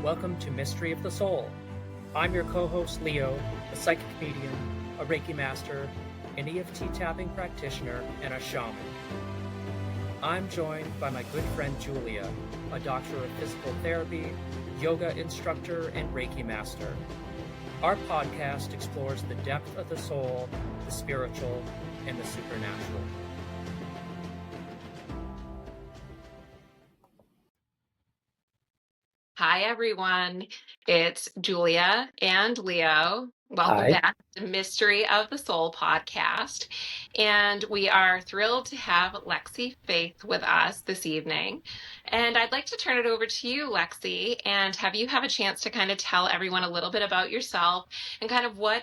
Welcome to Mystery of the Soul. I'm your co-host Leo, a psychic medium, a Reiki master, an EFT tapping practitioner, and a shaman. I'm joined by my good friend Julia, a doctor of physical therapy, yoga instructor, and Reiki master. Our podcast explores the depth of the soul, the spiritual, and the supernatural. Hi, everyone. It's Julia and Leo. Welcome Hi. back to Mystery of the Soul podcast. And we are thrilled to have Lexi Faith with us this evening. And I'd like to turn it over to you, Lexi, and have you have a chance to kind of tell everyone a little bit about yourself and kind of what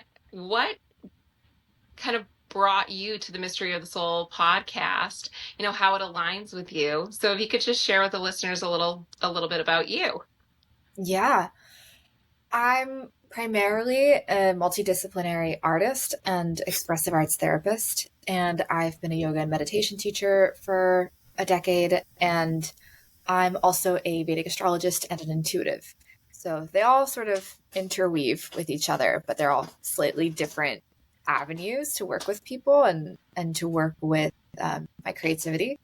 kind of brought you to the Mystery of the Soul podcast, how it aligns with you. So if you could just share with the listeners a little bit about you. Yeah, I'm primarily a multidisciplinary artist and expressive arts therapist, and I've been a yoga and meditation teacher for a decade, and I'm also a Vedic astrologist and an intuitive. So they all sort of interweave with each other, but they're all slightly different avenues to work with people and to work with my creativity.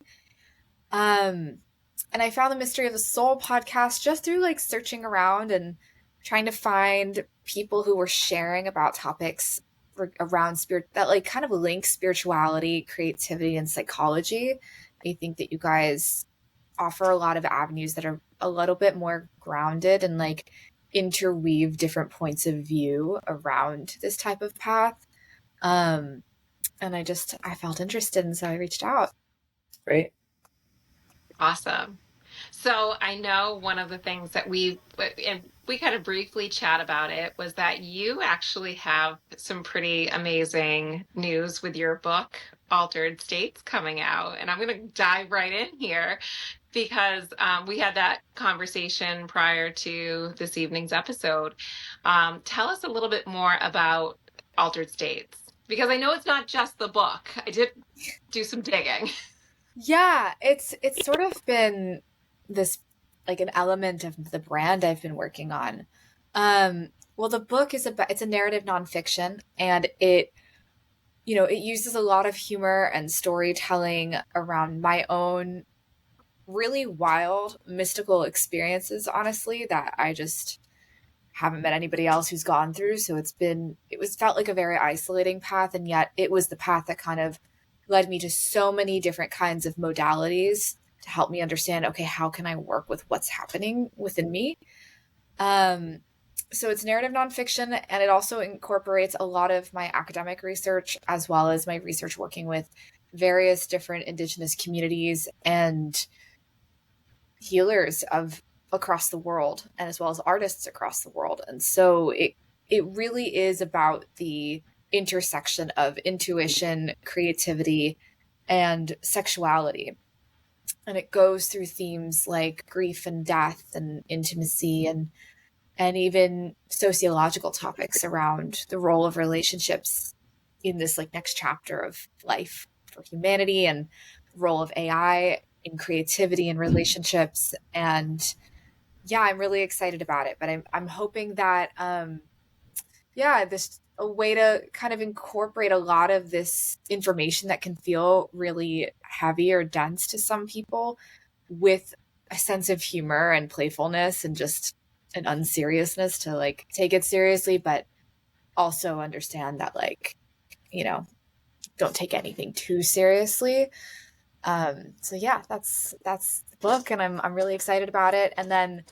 And I found the Mystery of the Soul podcast just through like searching around and trying to find people who were sharing about topics around spirit that like kind of link spirituality, creativity, and psychology. I think that you guys offer a lot of avenues that are a little bit more grounded and like interweave different points of view around this type of path. And I felt interested, and so I reached out. Great. Awesome. So I know one of the things that we kind of briefly chat about it was that you actually have some pretty amazing news with your book, Altered States, coming out. And I'm going to dive right in here because we had that conversation prior to this evening's episode. Tell us a little bit more about Altered States, because I know it's not just the book. I did do some digging. Yeah, it's sort of been this like an element of the brand I've been working on. Well, the book is it's a narrative nonfiction, and it uses a lot of humor and storytelling around my own really wild mystical experiences, honestly, that I just haven't met anybody else who's gone through. So felt like a very isolating path, and yet it was the path that kind of led me to so many different kinds of modalities to help me understand, okay, how can I work with what's happening within me? So it's narrative nonfiction, and it also incorporates a lot of my academic research as well as my research working with various different indigenous communities and healers of across the world, and as well as artists across the world. And so it really is about the intersection of intuition, creativity, and sexuality. And it goes through themes like grief and death and intimacy and even sociological topics around the role of relationships in this like next chapter of life for humanity, and the role of AI in creativity and relationships. And yeah, I'm really excited about it, but I'm hoping that this a way to kind of incorporate a lot of this information that can feel really heavy or dense to some people with a sense of humor and playfulness and just an unseriousness to like take it seriously, but also understand that like, don't take anything too seriously. So yeah, that's the book, and I'm really excited about it. And then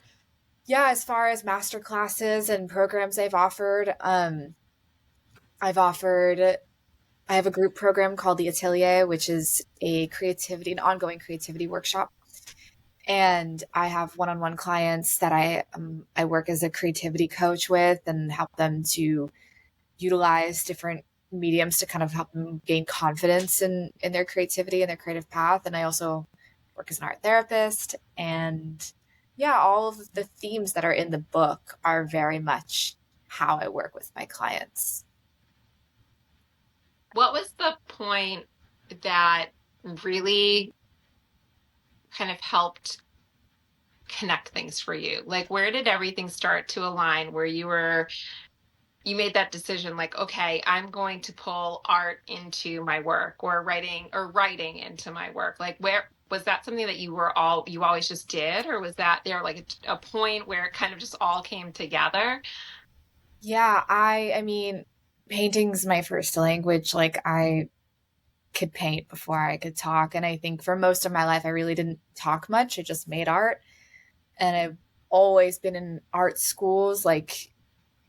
yeah, as far as master classes and programs I have a group program called the Atelier, which is an ongoing creativity workshop. And I have one-on-one clients that I work as a creativity coach with and help them to utilize different mediums to kind of help them gain confidence in their creativity and their creative path. And I also work as an art therapist. And yeah, all of the themes that are in the book are very much how I work with my clients. What was the point that really kind of helped connect things for you? Like, where did everything start to align where you made that decision, like, okay, I'm going to pull art into my work, or writing into my work? Like, where was that something that you always just did, or was that there like a point where it kind of just all came together? Yeah, I mean, painting's my first language. Like I could paint before I could talk. And I think for most of my life, I really didn't talk much. I just made art. And I've always been in art schools. Like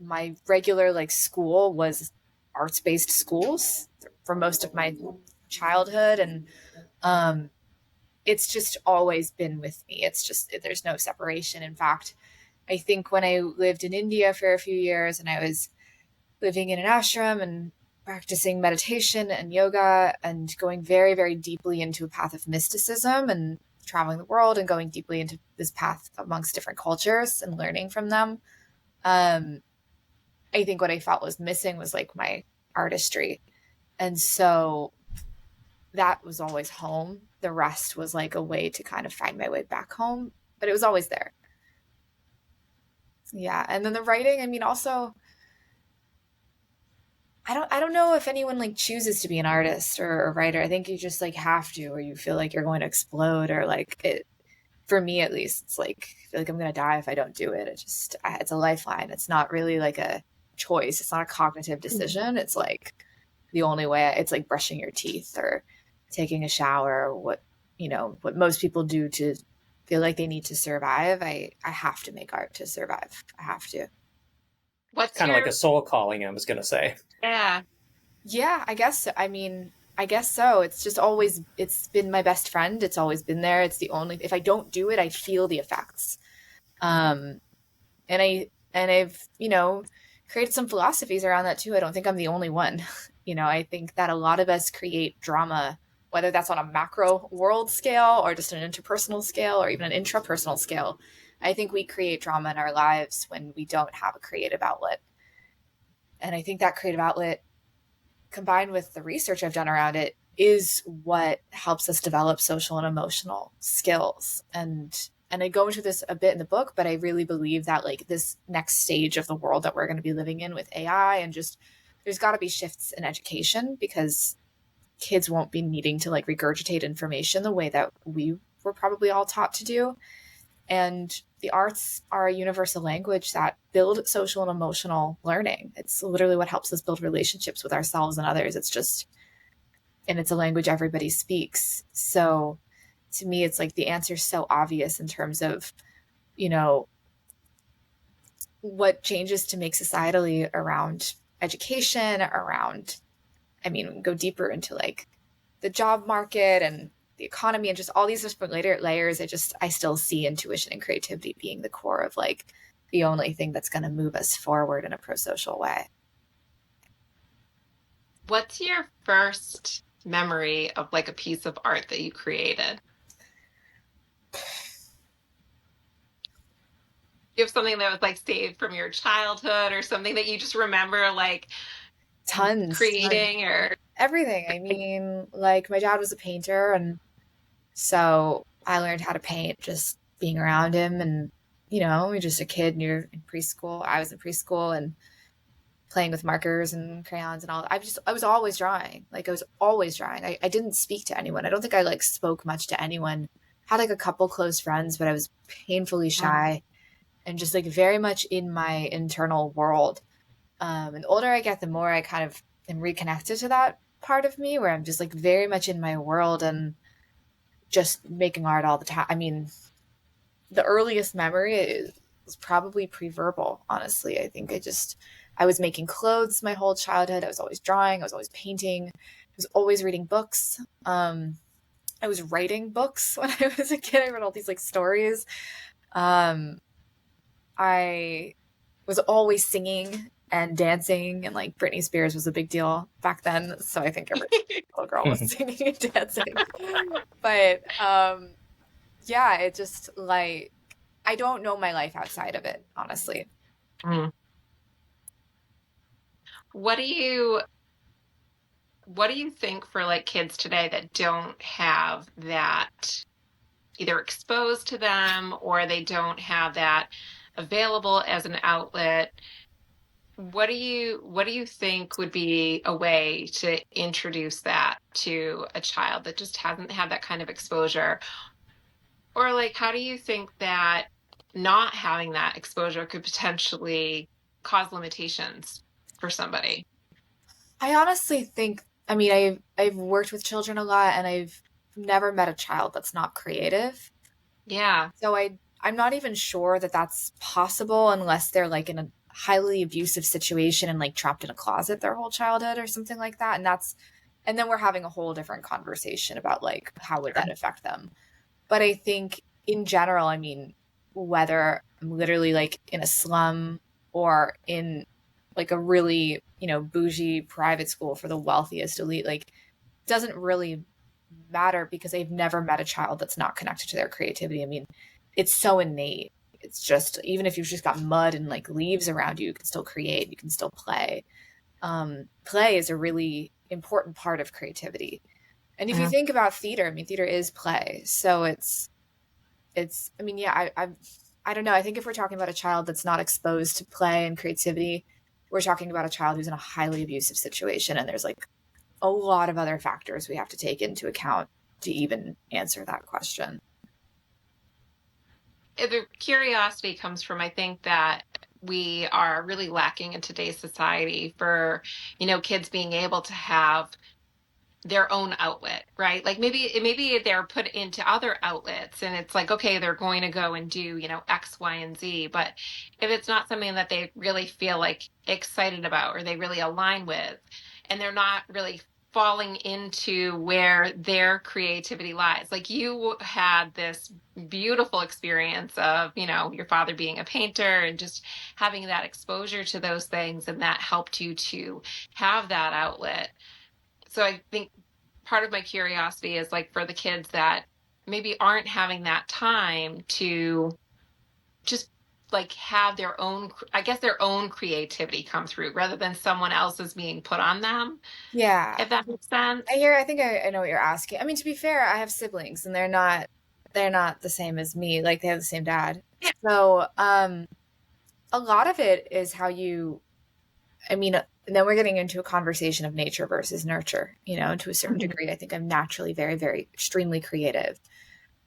my regular like school was arts based schools for most of my childhood. And um, it's just always been with me. It's just, there's no separation. In fact, I think when I lived in India for a few years and I was living in an ashram and practicing meditation and yoga and going very, very deeply into a path of mysticism and traveling the world and going deeply into this path amongst different cultures and learning from them. Um, I think what I felt was missing was like my artistry. And so that was always home. The rest was like a way to kind of find my way back home, but it was always there. Yeah. And then the writing, I mean, also, I don't know if anyone like chooses to be an artist or a writer. I think you just like have to, or you feel like you're going to explode, or like it, for me at least, it's like I feel like I'm gonna die if I don't do it. It's a lifeline. It's not really like a choice. It's not a cognitive decision. It's like the only way. It's like brushing your teeth or taking a shower, what what most people do to feel like they need to survive. I have to make art to survive. I have to. What's Kind of like your a soul calling, I was going to say. Yeah. Yeah, I guess so. I mean, I guess so. It's been my best friend. It's always been there. It's the only, if I don't do it, I feel the effects. Um, and I've, created some philosophies around that too. I don't think I'm the only one. I think that a lot of us create drama, whether that's on a macro world scale or just an interpersonal scale or even an intrapersonal scale. I think we create drama in our lives when we don't have a creative outlet. And I think that creative outlet combined with the research I've done around it is what helps us develop social and emotional skills. And I go into this a bit in the book, but I really believe that like this next stage of the world that we're going to be living in with AI and just there's got to be shifts in education because kids won't be needing to like regurgitate information the way that we were probably all taught to do. And the arts are a universal language that build social and emotional learning. It's literally what helps us build relationships with ourselves and others. And it's a language everybody speaks. So to me, it's like the answer is so obvious in terms of, you know, what changes to make societally around education, around, I mean, go deeper into like the job market and the economy and just all these different later layers. I still see intuition and creativity being the core of like the only thing that's going to move us forward in a pro-social way. What's your first memory of like a piece of art that you created? You have something that was like saved from your childhood or something that you just remember like Tons. creating or Everything. I mean, like my dad was a painter, and so I learned how to paint just being around him. And, you're just a kid and you're in preschool. I was in preschool and playing with markers and crayons and all. I was always drawing. Like I was always drawing. I didn't speak to anyone. I don't think I like spoke much to anyone. Had like a couple close friends, but I was painfully shy and just like very much in my internal world. And the older I get, the more I kind of am reconnected to that part of me where I'm just like very much in my world and just making art all the time. I mean, the earliest memory is probably pre-verbal, honestly. I think I was making clothes my whole childhood. I was always drawing. I was always painting. I was always reading books. I was writing books when I was a kid. I read all these like stories. I was always singing and dancing, and like Britney Spears was a big deal back then. So I think every little girl was singing and dancing. But yeah, it just like I don't know my life outside of it, honestly. Mm. What do you think for like kids today that don't have that, either exposed to them or they don't have that available as an outlet. What do you think would be a way to introduce that to a child that just hasn't had that kind of exposure? Or like, how do you think that not having that exposure could potentially cause limitations for somebody? I honestly think, I mean, I've worked with children a lot, and I've never met a child that's not creative. Yeah. So I'm not even sure that that's possible unless they're like in a highly abusive situation and like trapped in a closet their whole childhood or something like that. And then we're having a whole different conversation about like how would that affect them. But I think in general, I mean, whether I'm literally like in a slum or in like a really, bougie private school for the wealthiest elite, like doesn't really matter because I've never met a child that's not connected to their creativity. I mean, it's so innate. It's just, even if you've just got mud and like leaves around you, you can still create, you can still play. Play is a really important part of creativity. And if you think about theater, I mean, theater is play. So I mean, yeah, I don't know. I think if we're talking about a child that's not exposed to play and creativity, we're talking about a child who's in a highly abusive situation. And there's like a lot of other factors we have to take into account to even answer that question. The curiosity comes from, I think that we are really lacking in today's society for, kids being able to have their own outlet, right? Like maybe they're put into other outlets and it's like, okay, they're going to go and do, X, Y, and Z. But if it's not something that they really feel like excited about or they really align with, and they're not really falling into where their creativity lies. Like you had this beautiful experience of, your father being a painter and just having that exposure to those things, and that helped you to have that outlet. So I think part of my curiosity is like for the kids that maybe aren't having that time to just like have their own, I guess, their own creativity come through rather than someone else's being put on them. Yeah. If that makes sense. I think I know what you're asking. I mean, to be fair, I have siblings and they're not the same as me. Like they have the same dad. Yeah. So, a lot of it is I mean, and then we're getting into a conversation of nature versus nurture, to a certain degree. I think I'm naturally very, very extremely creative.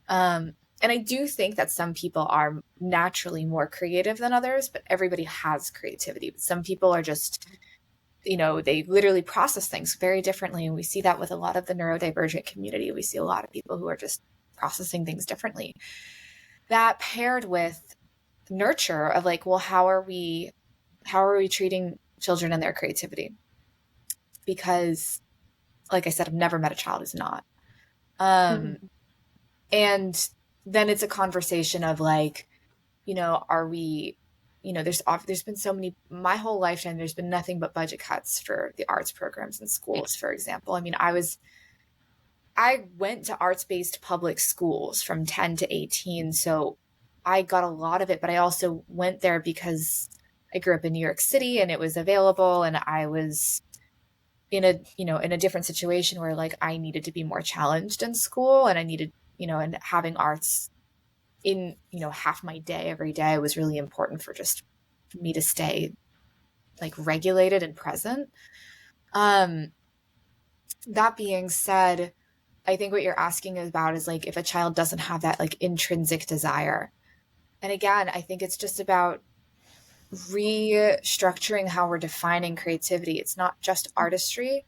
And I do think that some people are naturally more creative than others, but everybody has creativity. But some people are just, they literally process things very differently. And we see that with a lot of the neurodivergent community. We see a lot of people who are just processing things differently. That paired with nurture of like, well, how are we treating children and their creativity? Because like I said, I've never met a child who's not. And then it's a conversation of like, are we, there's been so many, my whole lifetime, there's been nothing but budget cuts for the arts programs in schools, for example. I mean, I went to arts-based public schools from 10 to 18. So I got a lot of it, but I also went there because I grew up in New York City and it was available. And I was in a different situation where like I needed to be more challenged in school, and I needed, and having arts in, half my day every day was really important for just me to stay like regulated and present. That being said, I think what you're asking about is like if a child doesn't have that like intrinsic desire. And again, I think it's just about restructuring how we're defining creativity. It's not just artistry,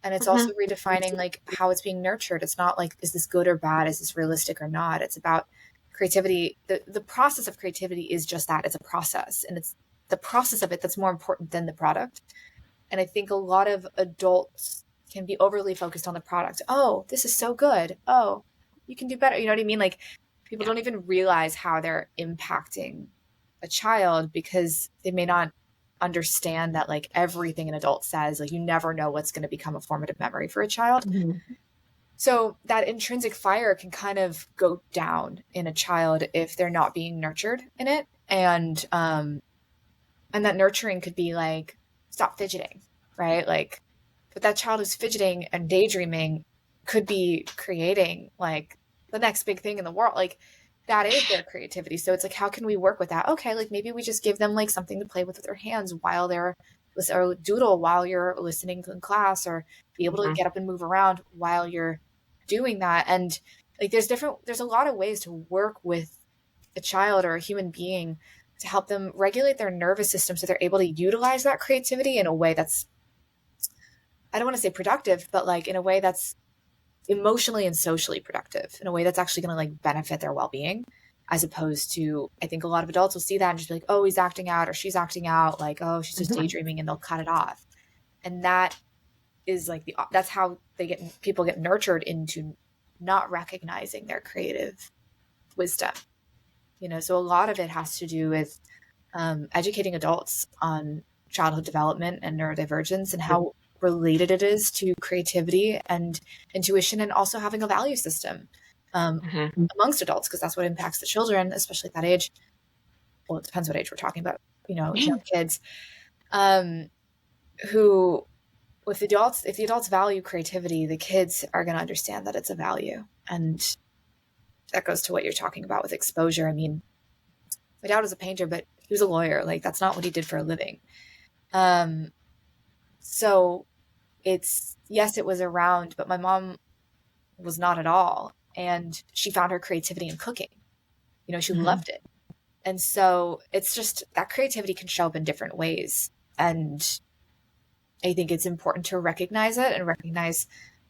and it's also redefining like how it's being nurtured. It's not like, is this good or bad? Is this realistic or not? It's about creativity. The process of creativity is just that. It's a process, and it's the process of it that's more important than the product. And I think a lot of adults can be overly focused on the product. Oh, this is so good. Oh, you can do better. You know what I mean? Like people don't even realize how they're impacting a child because they may not understand that like everything an adult says, like you never know what's going to become a formative memory for a child. So that intrinsic fire can kind of go down in a child if they're not being nurtured in it. And that nurturing could be like, stop fidgeting, right? Like, but that child who's fidgeting and daydreaming could be creating like the next big thing in the world. Like that is their creativity. So it's like, how can we work with that? Okay, like maybe we just give them like something to play with their hands while they're or doodle while you're listening in class, or be able to get up and move around while you're doing that. And like there's a lot of ways to work with a child or a human being to help them regulate their nervous system so they're able to utilize that creativity in a way that's, I don't want to say productive, but like in a way that's emotionally and socially productive, in a way that's actually going to like benefit their well-being, as opposed to, I think a lot of adults will see that and just be like, oh, he's acting out or she's acting out, like, oh, she's just daydreaming, and they'll cut it off. And that is like that's how people get nurtured into not recognizing their creative wisdom. So a lot of it has to do with educating adults on childhood development and neurodivergence and how related it is to creativity and intuition, and also having a value system amongst adults, because that's what impacts the children, especially at that age. Well, it depends what age we're talking about, young kids, who, if the adults value creativity, the kids are going to understand that it's a value. And that goes to what you're talking about with exposure. I mean, my dad was a painter, but he was a lawyer. Like, that's not what he did for a living. So yes, it was around, but my mom was not at all. And she found her creativity in cooking. She loved it. And so it's just that creativity can show up in different ways. And I think it's important to recognize it and recognize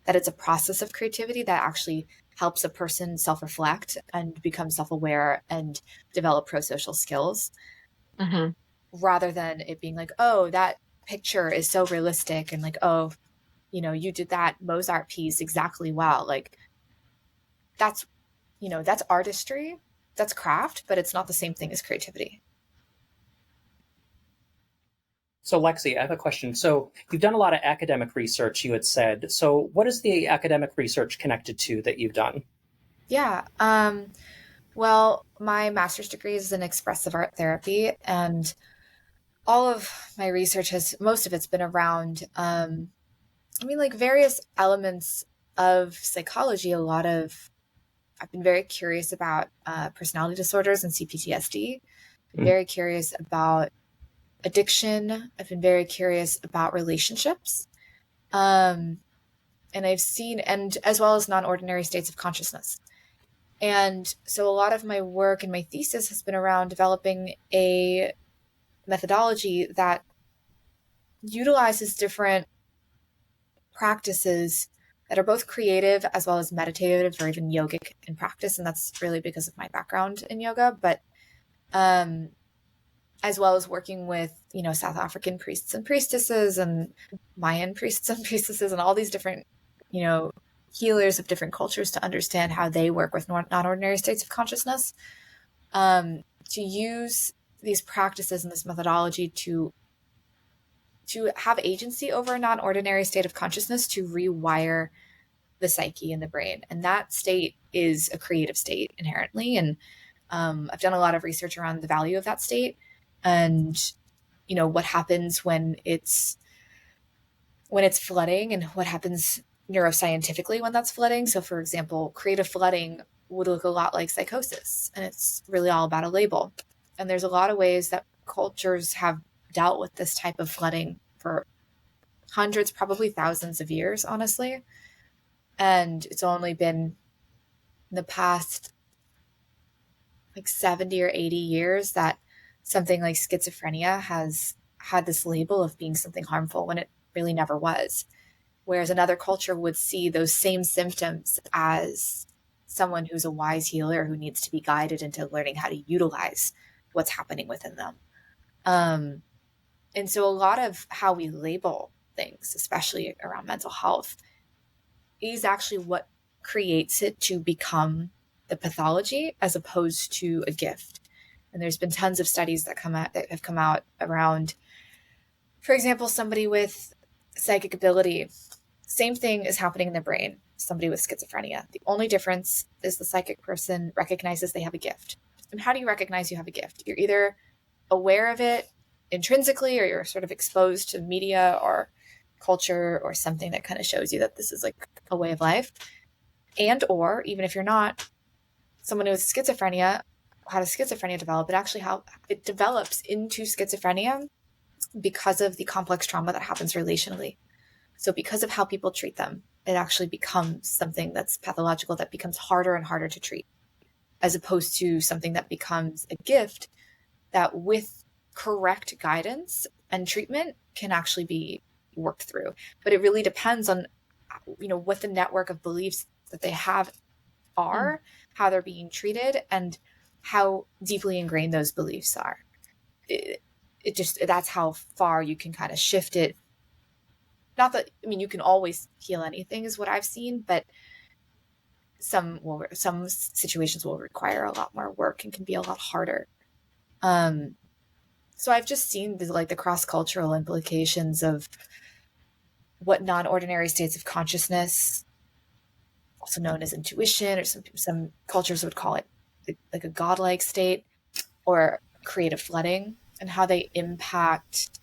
that it's a process of creativity that actually helps a person self-reflect and become self-aware and develop pro-social skills, rather than it being like, oh, that picture is so realistic, and like, oh, you did that Mozart piece exactly well. Like that's artistry, that's craft, but it's not the same thing as creativity. So Lexi, I have a question. So you've done a lot of academic research, you had said. So what is the academic research connected to that you've done? Yeah. Well, my master's degree is in expressive art therapy, and all of my research most of it's been around, like various elements of psychology. I've been very curious about personality disorders and CPTSD. Very curious about addiction. I've been very curious about relationships. And I've seen, and as well as non-ordinary states of consciousness. And so a lot of my work and my thesis has been around developing a methodology that utilizes different practices that are both creative as well as meditative or even yogic in practice. And that's really because of my background in yoga, but as well as working with, South African priests and priestesses and Mayan priests and priestesses and all these different, healers of different cultures, to understand how they work with non-ordinary states of consciousness, to use these practices and this methodology to have agency over a non-ordinary state of consciousness, to rewire the psyche and the brain. And that state is a creative state inherently. And I've done a lot of research around the value of that state, and what happens when it's flooding, and what happens neuroscientifically when that's flooding. So for example, creative flooding would look a lot like psychosis, and it's really all about a label. And there's a lot of ways that cultures have dealt with this type of flooding for hundreds, probably thousands of years, honestly. And it's only been in the past like 70 or 80 years that something like schizophrenia has had this label of being something harmful, when it really never was. Whereas another culture would see those same symptoms as someone who's a wise healer who needs to be guided into learning how to utilize what's happening within them. And so a lot of how we label things, especially around mental health, is actually what creates it to become the pathology as opposed to a gift. And there's been tons of studies that have come out around, for example, somebody with psychic ability, same thing is happening in the brain, somebody with schizophrenia. The only difference is the psychic person recognizes they have a gift. And how do you recognize you have a gift? You're either aware of it intrinsically, or you're sort of exposed to media or culture or something that kind of shows you that this is like a way of life. And or even if you're not, someone with schizophrenia, how does schizophrenia develop? It actually how it develops into schizophrenia because of the complex trauma that happens relationally. So because of how people treat them, it actually becomes something that's pathological that becomes harder and harder to treat, as opposed to something that becomes a gift that with correct guidance and treatment can actually be worked through. But it really depends on, what the network of beliefs that they have are, how they're being treated, and how deeply ingrained those beliefs are. It just, that's how far you can kind of shift it. Not that, you can always heal anything is what I've seen, but some situations will require a lot more work and can be a lot harder. So I've just seen the cross-cultural implications of what non-ordinary states of consciousness, also known as intuition, or some cultures would call it like a godlike state, or creative flooding, and how they impact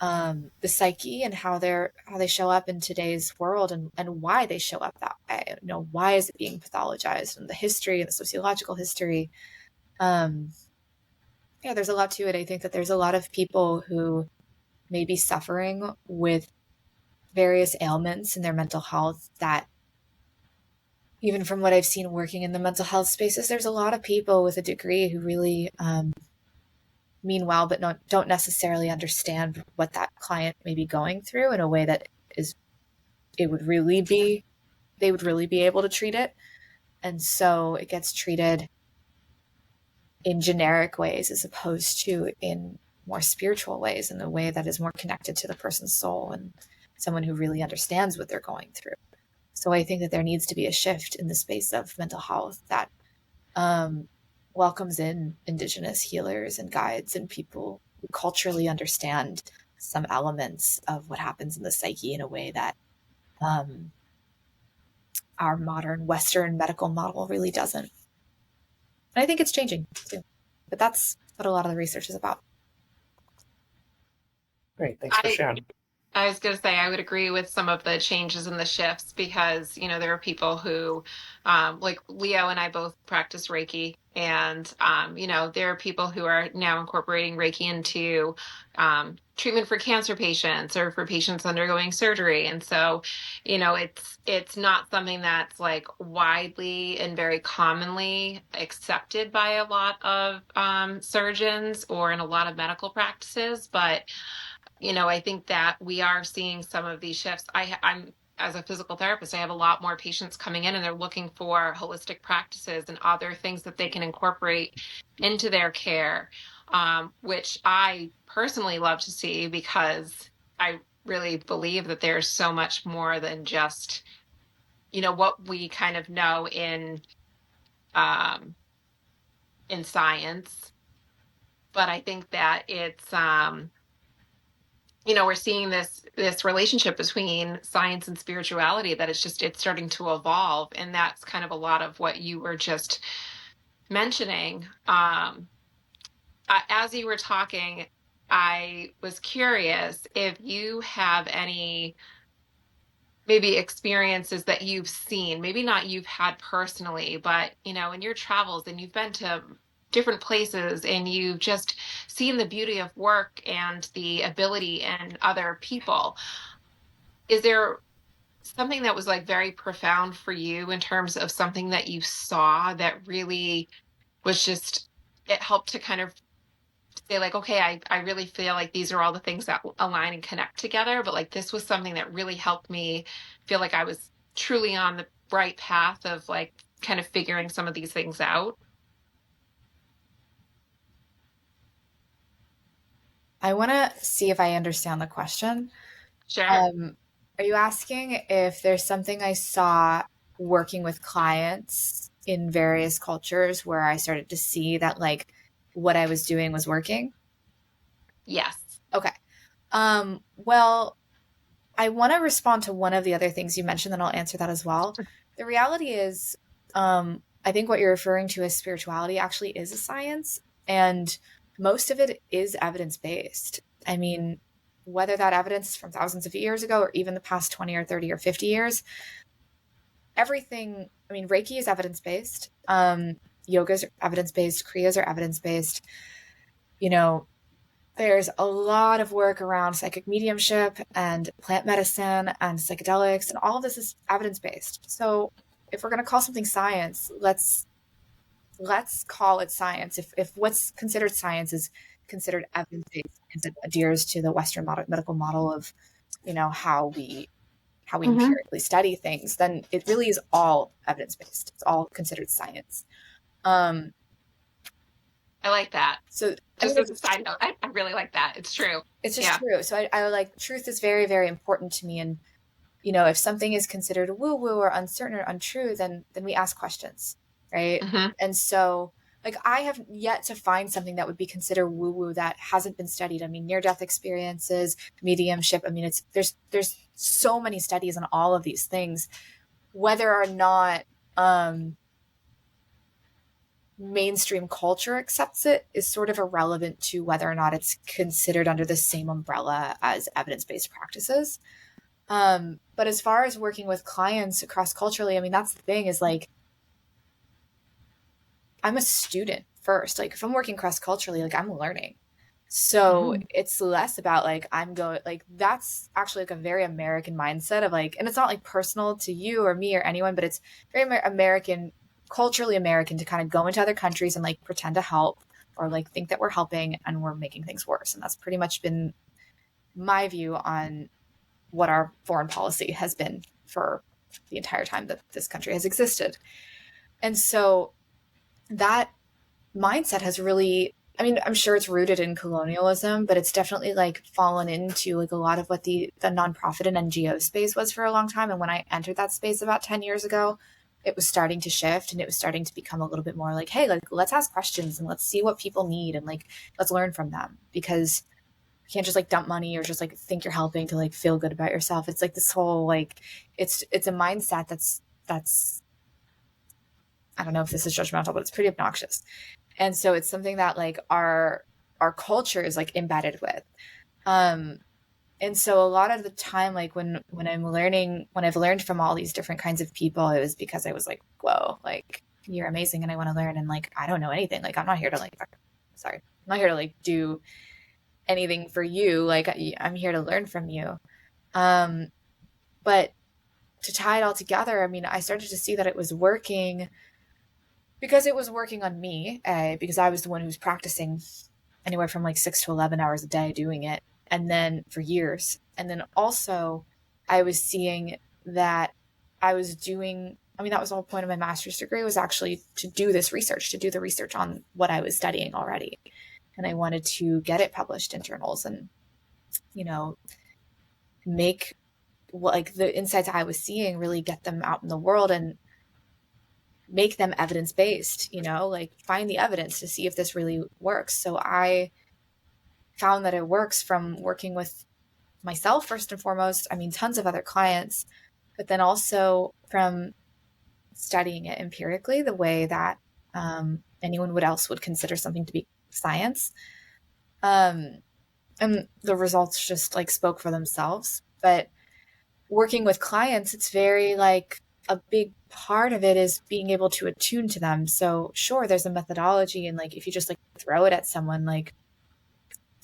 the psyche and how they show up in today's world, and why they show up that way. Why is it being pathologized, and the history and the sociological history. There's a lot to it. I think that there's a lot of people who may be suffering with various ailments in their mental health that, even from what I've seen working in the mental health spaces, there's a lot of people with a degree who really mean well, but don't necessarily understand what that client may be going through in a way that they would really be able to treat it. And so it gets treated in generic ways as opposed to in more spiritual ways, in a way that is more connected to the person's soul and someone who really understands what they're going through. So I think that there needs to be a shift in the space of mental health that welcomes in Indigenous healers and guides and people who culturally understand some elements of what happens in the psyche in a way that our modern Western medical model really doesn't. And I think it's changing too. But that's what a lot of the research is about. Great. Thanks for sharing. I was going to say, I would agree with some of the changes and the shifts because, there are people who, like Leo and I both practice Reiki. And, there are people who are now incorporating Reiki into treatment for cancer patients or for patients undergoing surgery. And so, it's not something that's like widely and very commonly accepted by a lot of surgeons or in a lot of medical practices. But I think that we are seeing some of these shifts. I'm as a physical therapist, I have a lot more patients coming in and they're looking for holistic practices and other things that they can incorporate into their care, which I personally love to see because I really believe that there's so much more than just, what we kind of know in science. But I think that it's we're seeing this relationship between science and spirituality that it's starting to evolve, and that's kind of a lot of what you were just mentioning. As you were talking, I was curious if you have any maybe experiences that you've seen, maybe not you've had personally, but in your travels and you've been to different places and you've just seen the beauty of work and the ability in other people. Is there something that was like very profound for you in terms of something that you saw that really was just, it helped to kind of say like, okay, I really feel like these are all the things that align and connect together, but like this was something that really helped me feel like I was truly on the right path of like kind of figuring some of these things out? I want to see if I understand the question. Sure. Are you asking if there's something I saw working with clients in various cultures where I started to see that like what I was doing was working? Yes. Okay. Well, I want to respond to one of the other things you mentioned, then I'll answer that as well. The reality is, I think what you're referring to as spirituality actually is a science, and most of it is evidence-based. I mean, whether that evidence is from thousands of years ago or even the past 20 or 30 or 50 years, everything, I mean, Reiki is evidence-based. Yoga is evidence-based. Kriyas are evidence-based. You know, there's a lot of work around psychic mediumship and plant medicine and psychedelics, and all of this is evidence-based. So if we're going to call something science, let's call it science. If what's considered science is considered evidence-based because it adheres to the Western medical model of, you know, how we empirically study things, then it really is all evidence-based. It's all considered science. I like that. So just as a side note, I really like that. It's true. It's just true. So I like, truth is very, very important to me. And, you know, if something is considered woo-woo or uncertain or untrue, then we ask questions, right? And so, like, I have yet to find something that would be considered woo-woo that hasn't been studied. I mean, near-death experiences, mediumship. I mean, there's so many studies on all of these things, whether or not mainstream culture accepts it is sort of irrelevant to whether or not it's considered under the same umbrella as evidence-based practices. But as far as working with clients cross culturally, I mean, that's the thing, is like, I'm a student first. Like, if I'm working cross culturally, like, I'm learning. So it's less about like, I'm going, like, that's actually like a very American mindset of like, and it's not like personal to you or me or anyone, but it's very American, culturally American, to kind of go into other countries and like pretend to help or like think that we're helping and we're making things worse. And that's pretty much been my view on what our foreign policy has been for the entire time that this country has existed. And so that mindset has really, I mean, I'm sure it's rooted in colonialism, but it's definitely like fallen into like a lot of what the nonprofit and NGO space was for a long time. And when I entered that space about 10 years ago, it was starting to shift, and it was starting to become a little bit more like, hey, like, let's ask questions and let's see what people need and like, let's learn from them, because you can't just like dump money or just like think you're helping to like feel good about yourself. It's like this whole, like, it's a mindset that's, I don't know if this is judgmental, but it's pretty obnoxious. And so it's something that like our culture is like embedded with. And so a lot of the time, like when I've learned from all these different kinds of people, it was because I was like, whoa, like, you're amazing and I want to learn. And like, I don't know anything. Like, I'm not here to like, I'm not here to like do anything for you. Like, I'm here to learn from you. But to tie it all together, I mean, I started to see that it was working because it was working on me, because I was the one who was practicing anywhere from like 6 to 11 hours a day doing it. And then for years. And then also I was seeing that I was doing, I mean, that was the whole point of my master's degree, was actually to do this research, to do the research on what I was studying already. And I wanted to get it published in journals and, you know, make like the insights I was seeing, really get them out in the world and make them evidence-based, you know, like find the evidence to see if this really works. So I found that it works from working with myself first and foremost. I mean, tons of other clients, but then also from studying it empirically, the way that anyone would consider something to be science. And the results just like spoke for themselves. But working with clients, it's very like, a big part of it is being able to attune to them. So sure, there's a methodology, and like, if you just like throw it at someone, like,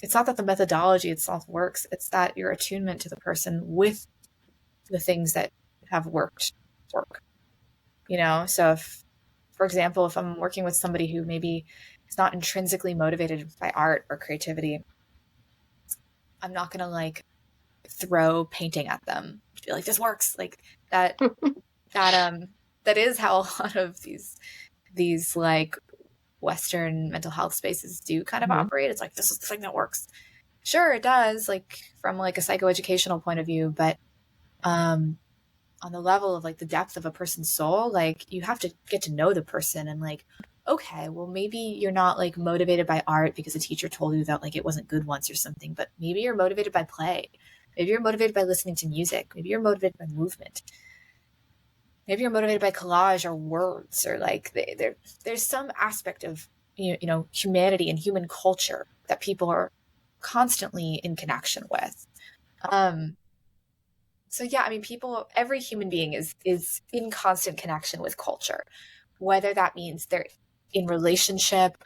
it's not that the methodology itself works, it's that your attunement to the person with the things that have work, you know? So if, for example, if I'm working with somebody who maybe is not intrinsically motivated by art or creativity, I'm not going to like throw painting at them to be like, this works. Like that, that is how a lot of these like Western mental health spaces do kind of operate. It's like, this is the thing that works. Sure, it does, like from like a psychoeducational point of view, but on the level of like the depth of a person's soul, like you have to get to know the person and like, okay, well, maybe you're not like motivated by art because a teacher told you that like it wasn't good once or something, but maybe you're motivated by play. Maybe you're motivated by listening to music. Maybe you're motivated by movement. Maybe you're motivated by collage or words, or like there's some aspect of, you know, humanity and human culture that people are constantly in connection with. So yeah, I mean, every human being is in constant connection with culture, whether that means they're in relationship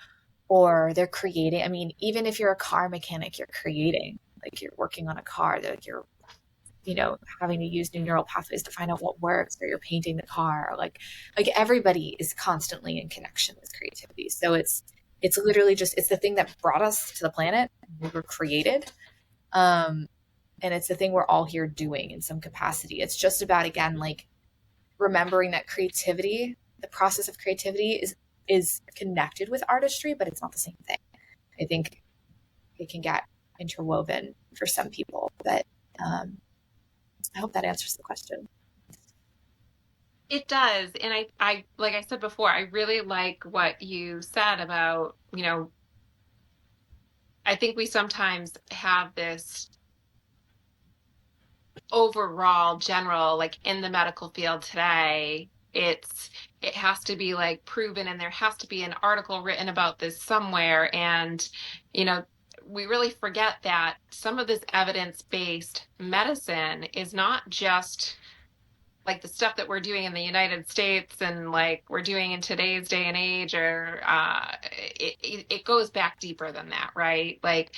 or they're creating. I mean, even if you're a car mechanic, you're creating, like you're working on a car, like you're, having to use new neural pathways to find out what works, or you're painting the car, or like everybody is constantly in connection with creativity. So it's literally just, it's the thing that brought us to the planet. We were created. And it's the thing we're all here doing in some capacity. It's just about, again, like remembering that creativity, the process of creativity is connected with artistry, but it's not the same thing. I think it can get interwoven for some people, but I hope that answers the question. It does. And I, like I said before, I really like what you said about, I think we sometimes have this overall general, like in the medical field today, it has to be like proven, and there has to be an article written about this somewhere. And, you know, we really forget that some of this evidence-based medicine is not just like the stuff that we're doing in the United States and like we're doing in today's day and age, or it goes back deeper than that, right? Like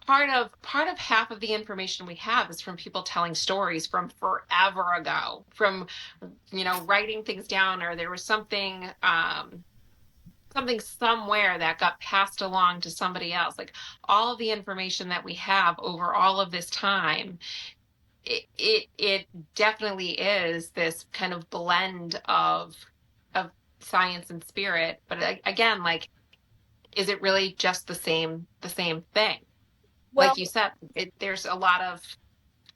part of half of the information we have is from people telling stories from forever ago, from writing things down, or there was something somewhere that got passed along to somebody else. Like all of the information that we have over all of this time, it definitely is this kind of blend of science and spirit. But again, like, is it really just the same thing? Well, Like you said, there's a lot of,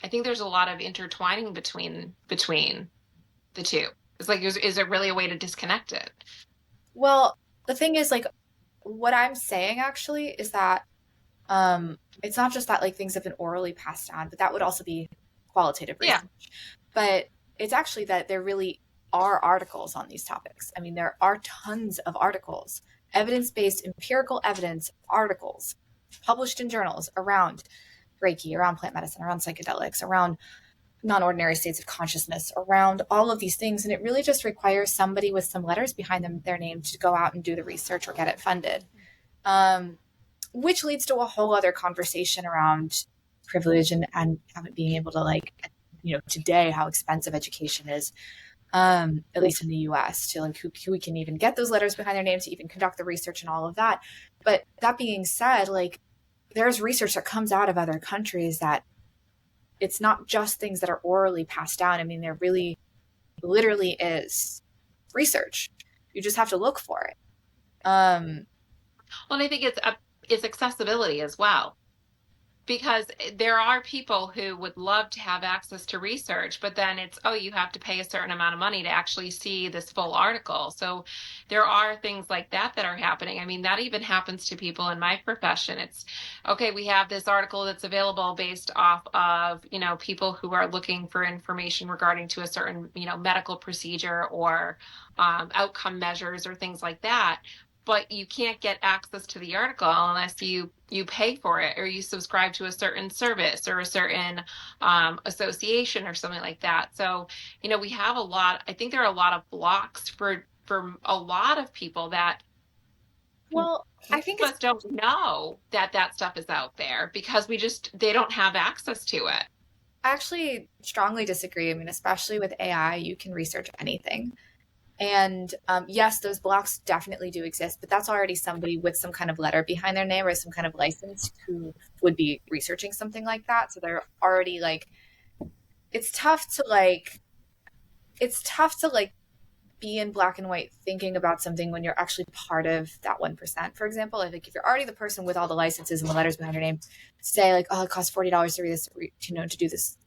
I think there's a lot of intertwining between the two. It's like, is it really a way to disconnect it? well, the thing is, like, what I'm saying actually is that it's not just that like things have been orally passed down, but that would also be qualitative Yeah. research. But it's actually that there really are articles on these topics. I mean, there are tons of articles, evidence-based empirical evidence articles published in journals around Reiki, around plant medicine, around psychedelics, around non-ordinary states of consciousness, around all of these things. And it really just requires somebody with some letters behind their name to go out and do the research or get it funded. Which leads to a whole other conversation around privilege and being able to, like, today, how expensive education is, at least in the US, to like who can even get those letters behind their name to even conduct the research and all of that. But that being said, like, there's research that comes out of other countries that it's not just things that are orally passed down. I mean, there really literally is research. You just have to look for it. Well, and I think it's accessibility as well, because there are people who would love to have access to research, but then it's, oh, you have to pay a certain amount of money to actually see this full article. So there are things like that are happening. I mean, that even happens to people in my profession. It's, okay, we have this article that's available based off of, people who are looking for information regarding to a certain, medical procedure, or outcome measures or things like that. But you can't get access to the article unless you pay for it, or you subscribe to a certain service or a certain association or something like that. So, we have I think there are a lot of blocks for a lot of people that, Well, I think just don't know that stuff is out there because they don't have access to it. I actually strongly disagree. I mean, especially with AI, you can research anything. And yes, those blocks definitely do exist, but that's already somebody with some kind of letter behind their name or some kind of license who would be researching something like that. So they're already like, it's tough to be in black and white thinking about something when you're actually part of that 1%. For example, like if you're already the person with all the licenses and the letters behind your name, say like, oh, it costs $40 to read this,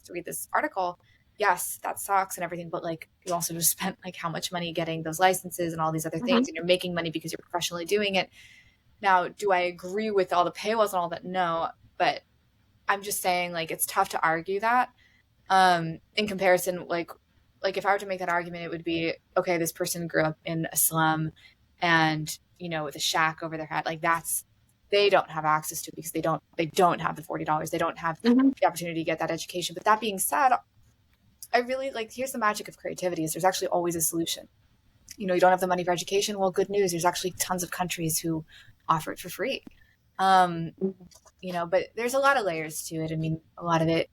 to read this article. Yes, that sucks and everything, but like you also just spent like how much money getting those licenses and all these other things, and you're making money because you're professionally doing it. Now, do I agree with all the paywalls and all that? No, but I'm just saying, like, it's tough to argue that in comparison. Like if I were to make that argument, it would be, okay, this person grew up in a slum and with a shack over their head. Like that's they don't have access to it because they don't have the $40. They don't have Mm-hmm. the opportunity to get that education. But that being said, I really here's the magic of creativity is there's actually always a solution. You don't have the money for education. Well, good news. There's actually tons of countries who offer it for free. But there's a lot of layers to it. I mean, a lot of it,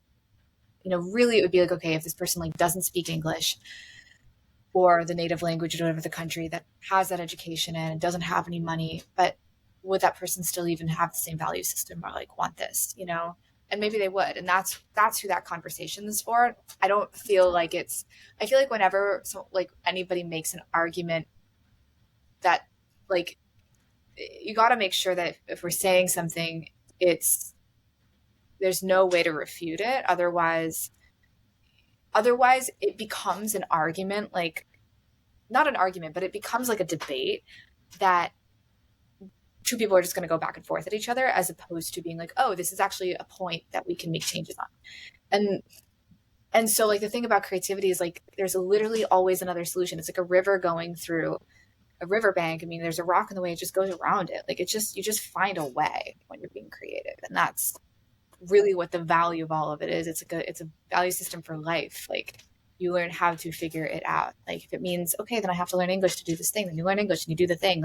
really it would be like, okay, if this person doesn't speak English or the native language or whatever the country that has that education and doesn't have any money, but would that person still even have the same value system or want this, And maybe they would. And that's who that conversation is for. I don't feel like I feel like whenever anybody makes an argument that you got to make sure that if we're saying something, there's no way to refute it. Otherwise it becomes an argument, not an argument, but it becomes like a debate that two people are just going to go back and forth at each other, as opposed to being like, oh, this is actually a point that we can make changes on. And so the thing about creativity is there's literally always another solution. It's like a river going through a riverbank. I mean, there's a rock in the way, it just goes around it. You just find a way when you're being creative. And that's really what the value of all of it is. It's a value system for life. You learn how to figure it out. If it means, okay, then I have to learn English to do this thing, then you learn English and you do the thing.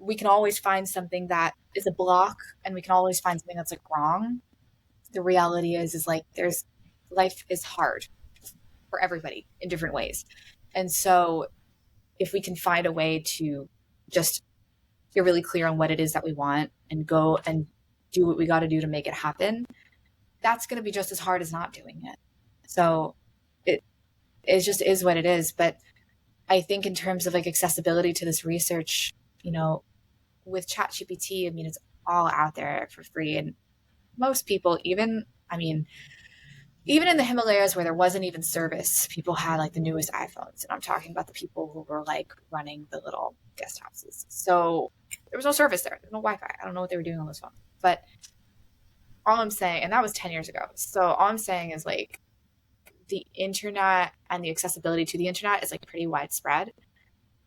We can always find something that is a block, and we can always find something that's wrong. The reality is life is hard for everybody in different ways. And so if we can find a way to just get really clear on what it is that we want and go and do what we got to do to make it happen, that's going to be just as hard as not doing it. So it just is what it is. But I think in terms of accessibility to this research, with ChatGPT, I mean, it's all out there for free. And most people, even in the Himalayas where there wasn't even service, people had the newest iPhones. And I'm talking about the people who were running the little guest houses. So there was no service there. There's no Wi-Fi. I don't know what they were doing on those phones. But all I'm saying, and that was 10 years ago. So all I'm saying is the internet and the accessibility to the internet is pretty widespread.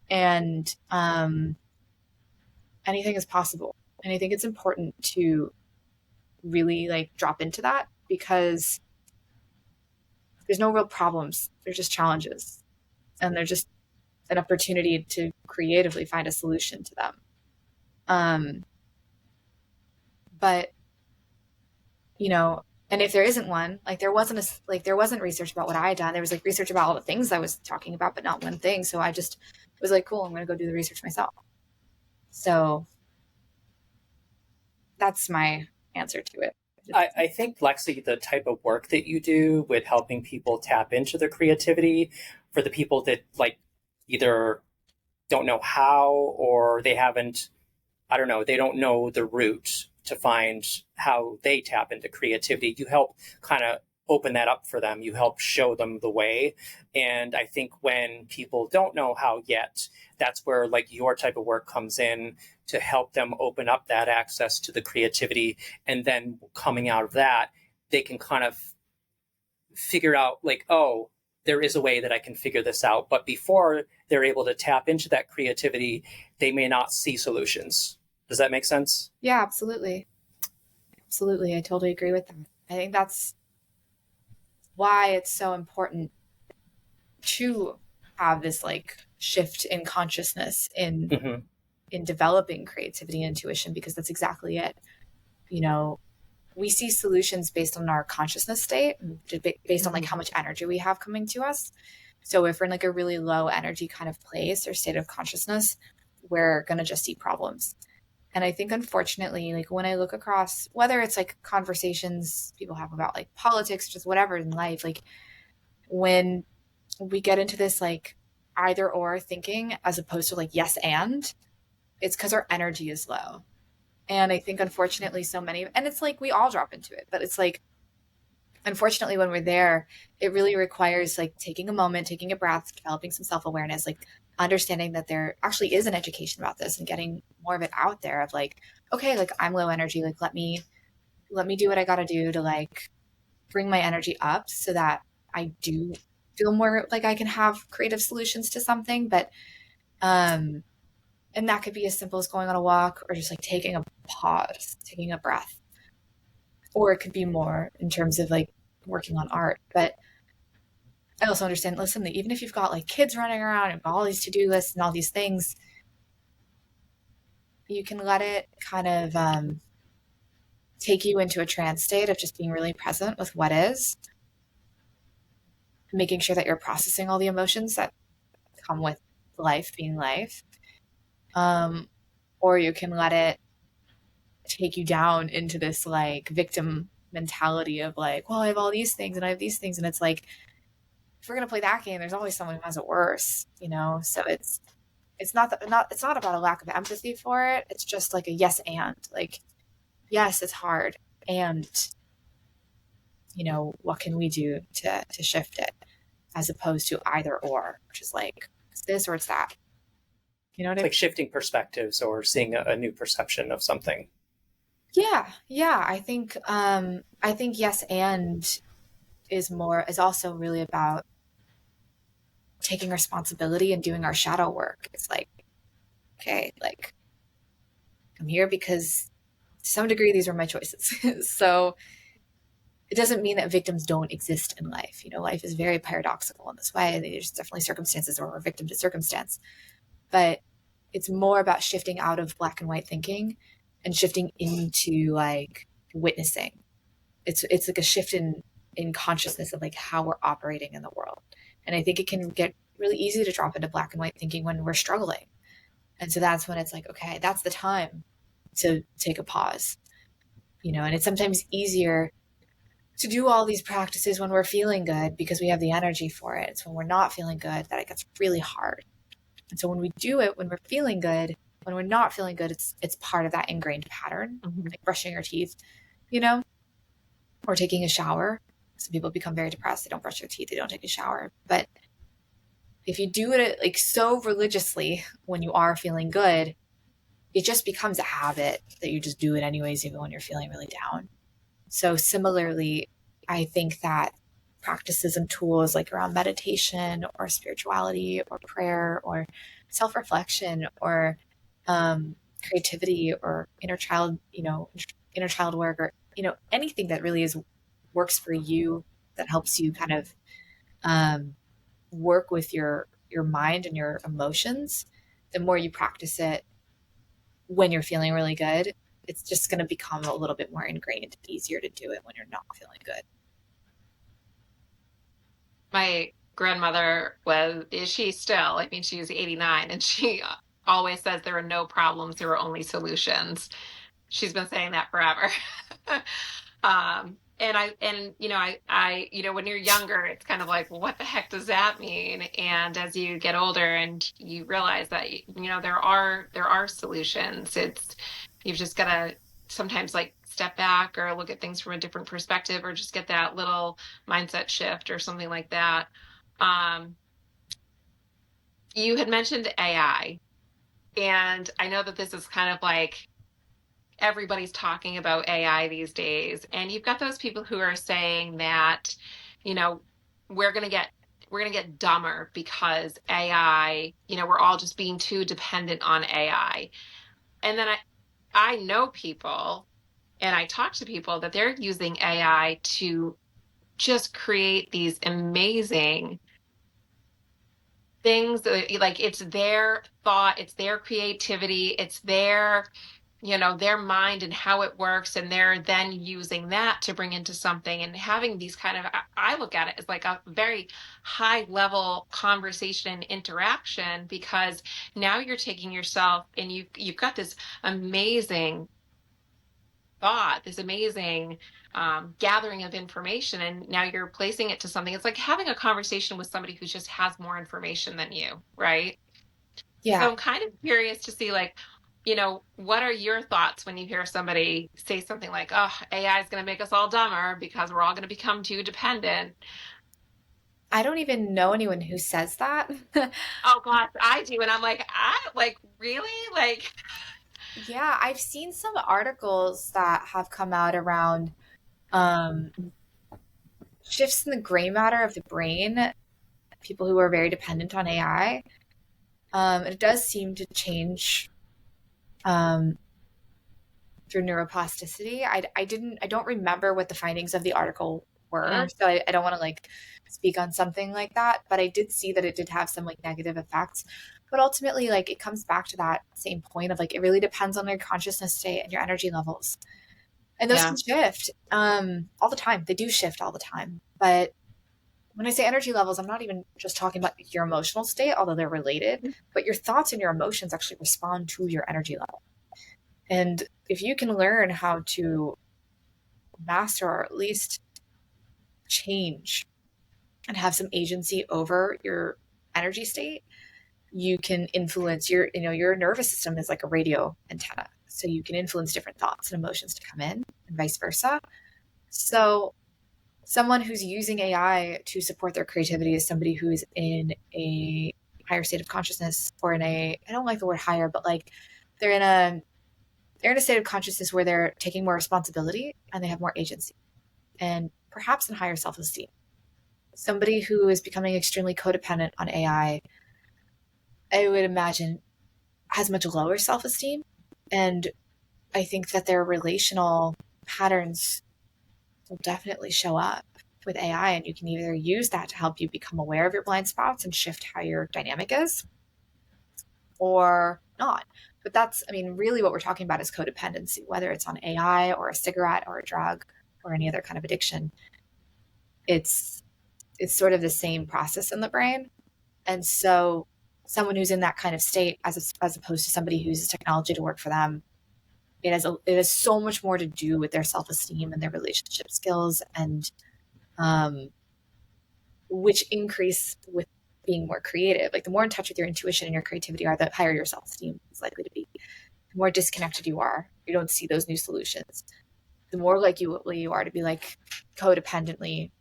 And anything is possible. And I think it's important to really drop into that, because there's no real problems. They're just challenges, and they're just an opportunity to creatively find a solution to them. But and if there isn't one, there wasn't research about what I had done. There was research about all the things I was talking about, but not one thing. So I just was cool, I'm going to go do the research myself. So that's my answer to it. I think, Lexi, the type of work that you do with helping people tap into their creativity, for the people that either don't know how, or they haven't, I don't know, they don't know the route to find how they tap into creativity, you help kind of open that up for them. You help show them the way. And I think when people don't know how yet, that's where your type of work comes in, to help them open up that access to the creativity. And then coming out of that, they can kind of figure out oh, there is a way that I can figure this out. But before they're able to tap into that creativity, they may not see solutions. Does that make sense? Yeah, absolutely. Absolutely. I totally agree with them. I think that's why it's so important to have this shift in consciousnness in developing creativity and intuition, because that's exactly it. We see solutions based on our consciousness state, based on how much energy we have coming to us. So if we're in a really low energy kind of place or state of consciousness, we're going to just see problems. And I think, unfortunately, when I look across, whether it's conversations people have about politics, just whatever in life, when we get into this either or thinking, as opposed to yes and, it's because our energy is low. And I think, unfortunately, so many, and it's we all drop into it, but it's unfortunately, when we're there, it really requires taking a moment, taking a breath, developing some self-awareness, understanding that there actually is an education about this, and getting more of it out there of okay, I'm low energy. Let me do what I got to do to bring my energy up, so that I do feel more I can have creative solutions to something. But And that could be as simple as going on a walk or just like taking a pause, taking a breath. Or it could be more in terms of like working on art. But I also understand, listen, even if you've got like kids running around and all these to-do lists and all these things, you can let it kind of take you into a trance state of just being really present with what is, making sure that you're processing all the emotions that come with life being life. Or you can let it take you down into this like victim mentality of like, well, I have all these things and I have these things. And it's like, if we're going to play that game, there's always someone who has it worse, you know? So it's not about a lack of empathy for it. It's just like a yes and like, yes, it's hard. And, you know, what can we do to shift it, as opposed to either or, which is like, it's this or it's that. You know what I mean? Like shifting perspectives or seeing a new perception of something. Yeah. I think yes and is also really about taking responsibility and doing our shadow work. It's like, okay, like I'm here because to some degree these are my choices. So it doesn't mean that victims don't exist in life. You know, life is very paradoxical in this way. There's definitely circumstances where we're victim to circumstance, but it's more about shifting out of black and white thinking and shifting into like witnessing. It's like a shift in consciousness of like how we're operating in the world. And I think it can get really easy to drop into black and white thinking when we're struggling. And so that's when it's like, okay, that's the time to take a pause, you know. And it's sometimes easier to do all these practices when we're feeling good because we have the energy for it. It's when we're not feeling good that it gets really hard. And so when we do it when we're feeling good, when we're not feeling good, it's part of that ingrained pattern, like brushing your teeth, you know, or taking a shower. Some people become very depressed. They don't brush their teeth. They don't take a shower. But if you do it like so religiously when you are feeling good, it just becomes a habit that you just do it anyways, even when you're feeling really down. So similarly, I think that practices and tools like around meditation or spirituality or prayer or self-reflection or creativity or inner child work, or, you know, anything that really works for you, that helps you kind of work with your mind and your emotions. The more you practice it when you're feeling really good, it's just going to become a little bit more ingrained, easier to do it when you're not feeling good. My grandmother she's still, I mean, she's 89, and she always says there are no problems, there are only solutions. She's been saying that forever. When you're younger, it's kind of like, well, what the heck does that mean? And as you get older and you realize that, there are solutions, you've just got to sometimes like step back or look at things from a different perspective, or just get that little mindset shift or something like that. You had mentioned AI, and I know that this is kind of like everybody's talking about AI these days, and you've got those people who are saying that, you know, we're going to get dumber because AI, we're all just being too dependent on AI. And then I know people, and I talk to people that they're using AI to just create these amazing things like it's their thought, it's their creativity, it's their mind and how it works, and they're then using that to bring into something and having these kind of, I look at it as like a very high level conversation and interaction, because now you're taking yourself and you've got this amazing thought, this amazing gathering of information, and now you're placing it to something. It's like having a conversation with somebody who just has more information than you, right? Yeah. So I'm kind of curious to see, like, what are your thoughts when you hear somebody say something like, oh, AI is going to make us all dumber because we're all going to become too dependent? I don't even know anyone who says that. Oh gosh, I do. And I'm like, really? Like, Yeah, I've seen some articles that have come out around um, shifts in the gray matter of the brain, people who are very dependent on AI. It does seem to change through neuroplasticity. I don't remember what the findings of the article were, so I don't want to like speak on something like that, but I did see that it did have some like negative effects. But ultimately, like it comes back to that same point of like it really depends on your consciousness state and your energy levels. And those can shift all the time. They do shift all the time. But when I say energy levels, I'm not even just talking about your emotional state, although they're related, but your thoughts and your emotions actually respond to your energy level. And if you can learn how to master or at least change and have some agency over your energy state, you can influence your nervous system is like a radio antenna. So you can influence different thoughts and emotions to come in and vice versa. So someone who's using AI to support their creativity is somebody who is in a higher state of consciousness, or I don't like the word higher, but like they're in a state of consciousness where they're taking more responsibility and they have more agency and perhaps in higher self-esteem. Somebody who is becoming extremely codependent on AI, I would imagine, has much lower self-esteem. And I think that their relational patterns will definitely show up with AI, and you can either use that to help you become aware of your blind spots and shift how your dynamic is or not. But that's, I mean, really what we're talking about is codependency, whether it's on AI or a cigarette or a drug or any other kind of addiction. It's sort of the same process in the brain. And so someone who's in that kind of state, as opposed to somebody who uses technology to work for them, it has so much more to do with their self-esteem and their relationship skills, and which increase with being more creative. Like the more in touch with your intuition and your creativity are, the higher your self-esteem is likely to be. The more disconnected you are, you don't see those new solutions. The more like you are to be like codependently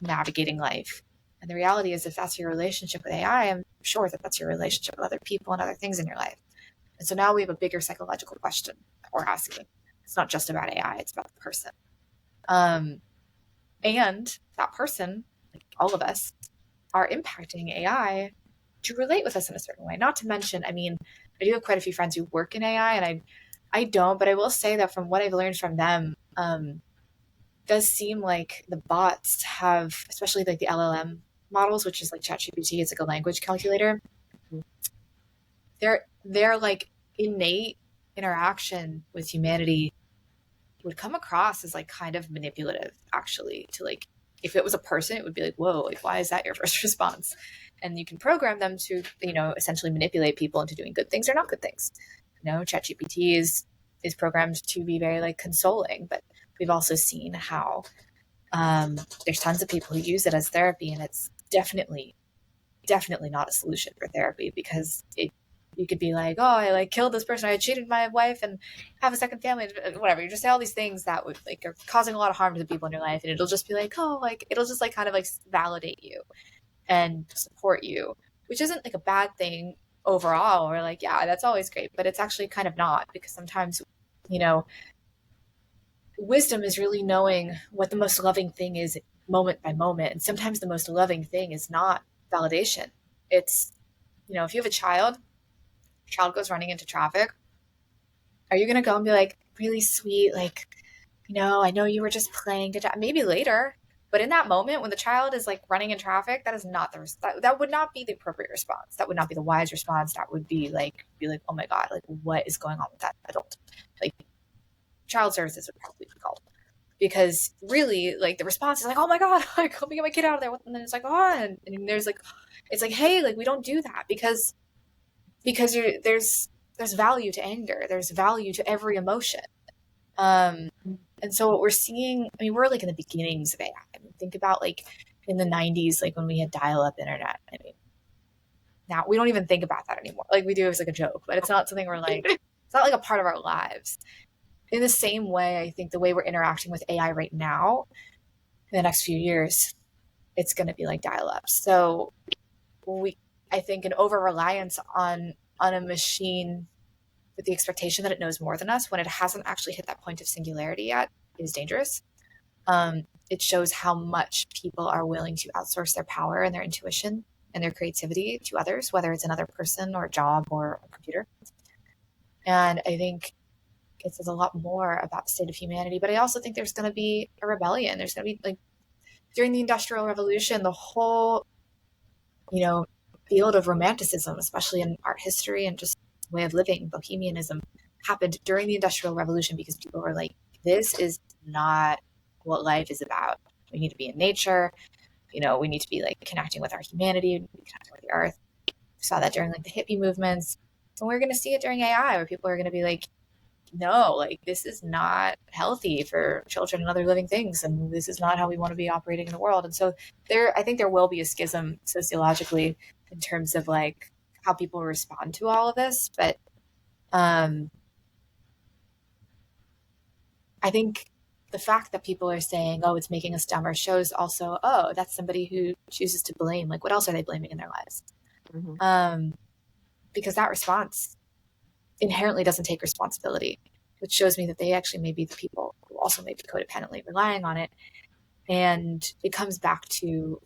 navigating life. And the reality is, if that's your relationship with AI, I'm sure that that's your relationship with other people and other things in your life. And so now we have a bigger psychological question that we're asking. It's not just about AI, it's about the person. And that person, like all of us, are impacting AI to relate with us in a certain way. Not to mention, I mean, I do have quite a few friends who work in AI, and I don't, but I will say that from what I've learned from them, does seem like the bots have, especially like the LLM models, which is like ChatGPT, it's like a language calculator. Their like innate interaction with humanity would come across as like kind of manipulative, actually. To like, if it was a person, it would be like, whoa, like why is that your first response? And you can program them to, essentially manipulate people into doing good things or not good things. ChatGPT is programmed to be very like consoling, but we've also seen how there's tons of people who use it as therapy, and it's definitely not a solution for therapy, because you could be like, oh, I like killed this person, I cheated my wife and have a second family, whatever. You just say all these things that would like are causing a lot of harm to the people in your life, and it'll just be like, oh, like it'll just like kind of like validate you and support you, which isn't like a bad thing overall. Or like, yeah, that's always great, but it's actually kind of not, because sometimes, wisdom is really knowing what the most loving thing is moment by moment. And sometimes the most loving thing is not validation. It's, if you have a child goes running into traffic, are you going to go and be like, really sweet, like, I know you were just playing, maybe later, but in that moment when the child is like running in traffic, that is not that would not be the appropriate response. That would not be the wise response. That would be like, oh my God, like what is going on with that adult? Like, child services would probably be called, because really like the response is like, oh my God, like let me get my kid out of there. And then it's like, oh, and there's like, it's like, hey, like we don't do that, because there's value to anger. There's value to every emotion. And so what we're seeing, I mean, we're like in the beginnings of AI. I mean, think about like in the 90s, like when we had dial-up internet. I mean, now we don't even think about that anymore. Like we do as like a joke, but it's not something we're like, it's not like a part of our lives. In the same way, I think the way we're interacting with AI right now, in the next few years, it's going to be like dial-up. So I think an over-reliance on a machine with the expectation that it knows more than us when it hasn't actually hit that point of singularity yet is dangerous. It shows how much people are willing to outsource their power and their intuition and their creativity to others, whether it's another person or a job or a computer. And I think it says a lot more about the state of humanity. But I also think there's going to be a rebellion. There's going to be, like, during the Industrial Revolution, the whole, field of romanticism, especially in art history and just way of living, bohemianism, happened during the Industrial Revolution because people were like, this is not what life is about. We need to be in nature. We need to be like connecting with our humanity, we need to be connecting with the earth. We saw that during like the hippie movements. And we're going to see it during AI, where people are going to be like, no, like, this is not healthy for children and other living things. And this is not how we want to be operating in the world. And so I think there will be a schism sociologically in terms of like how people respond to all of this. But I think the fact that people are saying, oh, it's making us dumber, shows also, oh, that's somebody who chooses to blame. Like, what else are they blaming in their lives? Mm-hmm. Because that response inherently doesn't take responsibility, which shows me that they actually may be the people who also may be codependently relying on it. And it comes back to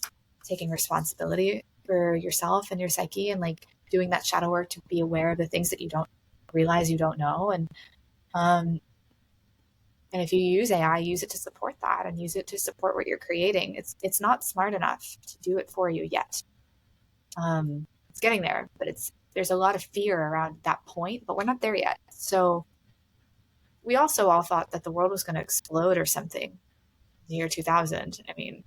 taking responsibility for yourself and your psyche, and like doing that shadow work to be aware of the things that you don't realize you don't know. And if you use AI, use it to support that, and use it to support what you're creating. It's not smart enough to do it for you yet. It's getting there, but there's a lot of fear around that point, but we're not there yet. So we also all thought that the world was going to explode or something in the year 2000. I mean,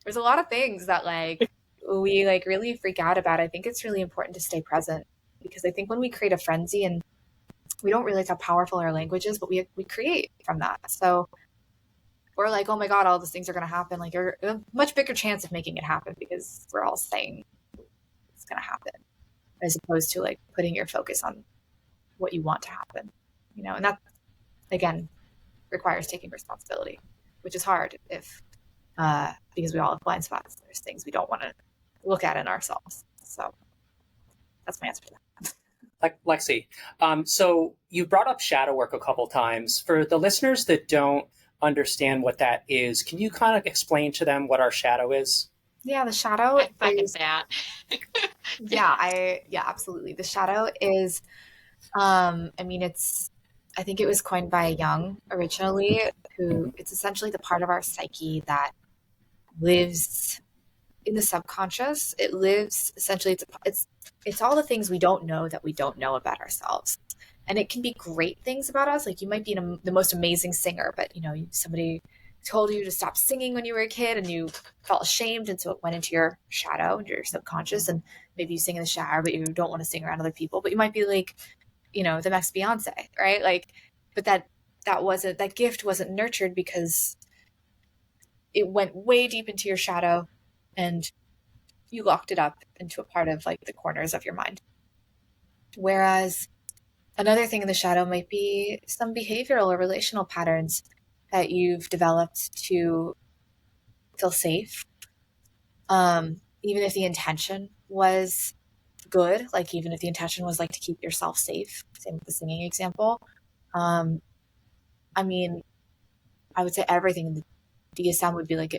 there's a lot of things that like we like really freak out about. I think it's really important to stay present, because I think when we create a frenzy, and we don't realize how powerful our language is, but we create from that. So we're like, oh my God, all these things are going to happen. Like, you're a much bigger chance of making it happen because we're all saying it's going to happen, as opposed to like putting your focus on what you want to happen, and that again requires taking responsibility, which is hard because we all have blind spots. There's things we don't want to look at in ourselves. So that's my answer to that. Like Lexi, so you brought up shadow work a couple times. For the listeners that don't understand what that is, can you kind of explain to them what our shadow is? Yeah, the shadow is that. Yeah, absolutely. The shadow is, I think it was coined by Jung originally, who it's essentially the part of our psyche that lives in the subconscious. It lives essentially, it's all the things we don't know that we don't know about ourselves. And it can be great things about us. Like, you might be the most amazing singer, but somebody told you to stop singing when you were a kid and you felt ashamed, and so it went into your shadow, into your subconscious, and maybe you sing in the shower, but you don't want to sing around other people. But you might be like, the next Beyonce, right? Like, but that gift wasn't nurtured because it went way deep into your shadow, and you locked it up into a part of like the corners of your mind. Whereas another thing in the shadow might be some behavioral or relational patterns that you've developed to feel safe. Even if the intention was good, like even if the intention was like to keep yourself safe, same with the singing example. I would say everything in the DSM would be like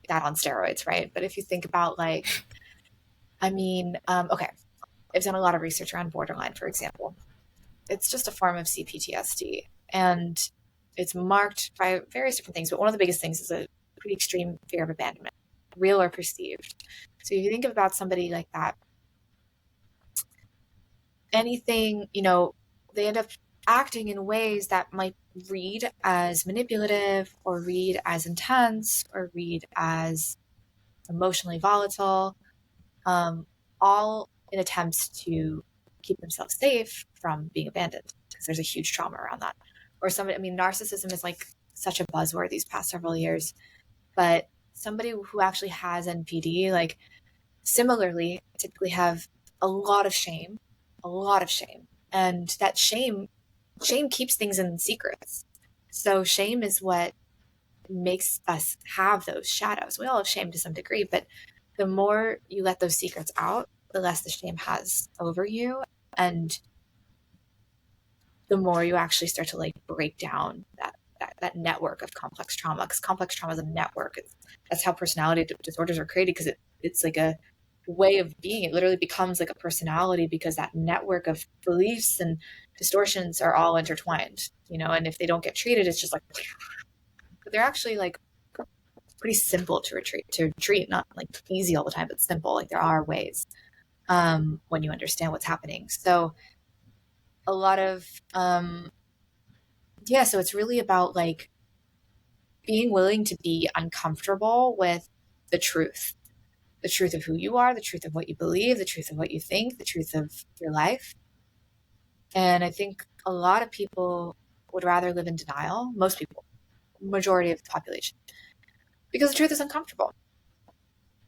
that on steroids, right? But if you think about okay, I've done a lot of research around borderline, for example. It's just a form of CPTSD, and it's marked by various different things, but one of the biggest things is a pretty extreme fear of abandonment, real or perceived. So if you think about somebody like that, anything, they end up acting in ways that might read as manipulative, or read as intense, or read as emotionally volatile, all in attempts to keep themselves safe from being abandoned, because there's a huge trauma around that. Or narcissism is like such a buzzword these past several years, but somebody who actually has NPD, like, similarly, typically have a lot of shame, and that shame keeps things in secrets. So shame is what makes us have those shadows. We all have shame to some degree, but the more you let those secrets out, the less the shame has over you, and the more you actually start to like break down that network of complex trauma, because complex trauma is a network. That's how personality disorders are created, because it's like a way of being. It literally becomes like a personality because that network of beliefs and distortions are all intertwined, and if they don't get treated, it's just like, but they're actually like pretty simple to treat, not like easy all the time, but simple. Like there are ways when you understand what's happening. So a lot of, so it's really about like being willing to be uncomfortable with the truth of who you are, the truth of what you believe, the truth of what you think, the truth of your life. And I think a lot of people would rather live in denial, most people, majority of the population, because the truth is uncomfortable.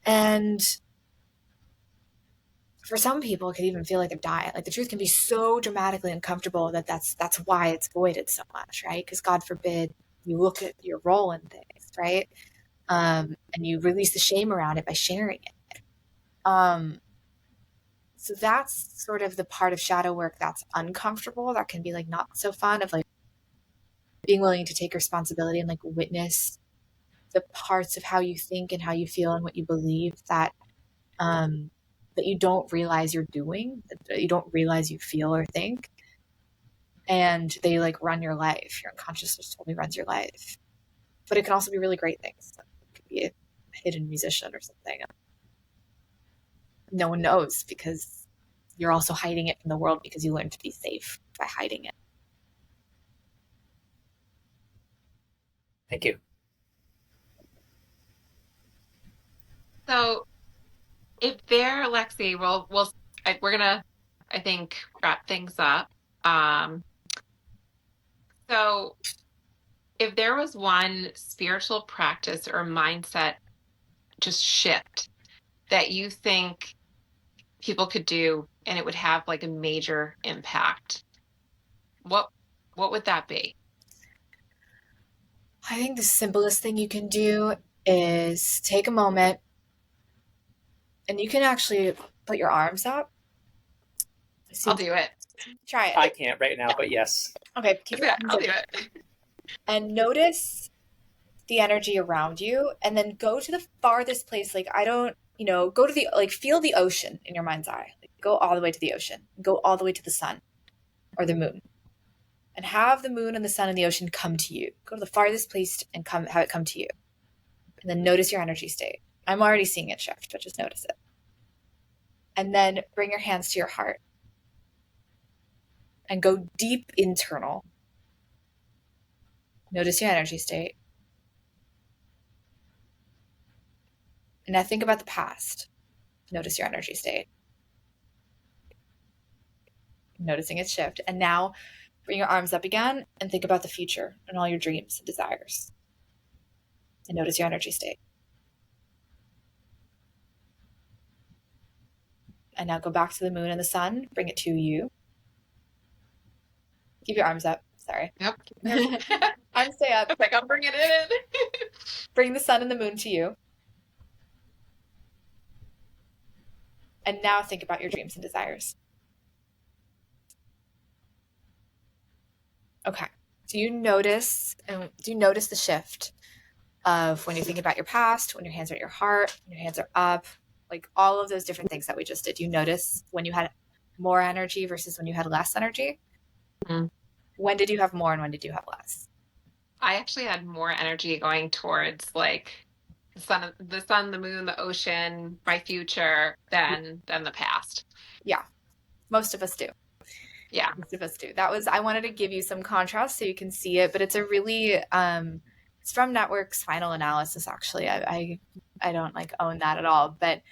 And for some people, it could even feel like they're dying. Like the truth can be so dramatically uncomfortable that's why it's voided so much, right? Because God forbid you look at your role in things, right? And you release the shame around it by sharing it. So that's sort of the part of shadow work that's uncomfortable, that can be like not so fun, of like being willing to take responsibility and like witness the parts of how you think and how you feel and what you believe that that you don't realize you're doing, that you don't realize you feel or think, and they like run your life. Your unconsciousness totally runs your life. But it can also be really great things. It could be a hidden musician or something. No one knows because you're also hiding it from the world because you learn to be safe by hiding it. Thank you. So Lexi, we're gonna, I think, wrap things up. So if there was one spiritual practice or mindset just shift that you think people could do and it would have like a major impact, what would that be? I think the simplest thing you can do is take a moment, and you can actually put your arms up. I'll do it. Try it. I can't right now, but yes. Okay, keep your arms I'll up. do it. And notice the energy around you, and then go to the farthest place. Like, go to the, like, feel the ocean in your mind's eye. Like, go all the way to the ocean. Go all the way to the sun or the moon. And have the moon and the sun and the ocean come to you. Go to the farthest place and have it come to you. And then notice your energy state. I'm already seeing it shift, but just notice it. And then bring your hands to your heart. And go deep internal. Notice your energy state. And now think about the past. Notice your energy state. Noticing its shift. And now bring your arms up again and think about the future and all your dreams and desires. And notice your energy state. And now go back to the moon and the sun. Bring it to you. Keep your arms up. Sorry. Yep. Arms stay up. Like I'm bringing it in. Bring the sun and the moon to you. And now think about your dreams and desires. Okay. Do you notice the shift of when you think about your past, when your hands are at your heart, when your hands are up, like all of those different things that we just did? Do you notice when you had more energy versus when you had less energy? Mm-hmm. When did you have more and when did you have less? I actually had more energy going towards like the sun, the moon, the ocean, my future than the past. Yeah. Most of us do. Yeah. Most of us do. I wanted to give you some contrast so you can see it, but it's a really, it's from Network's Final Analysis, actually. I don't like own that at all, but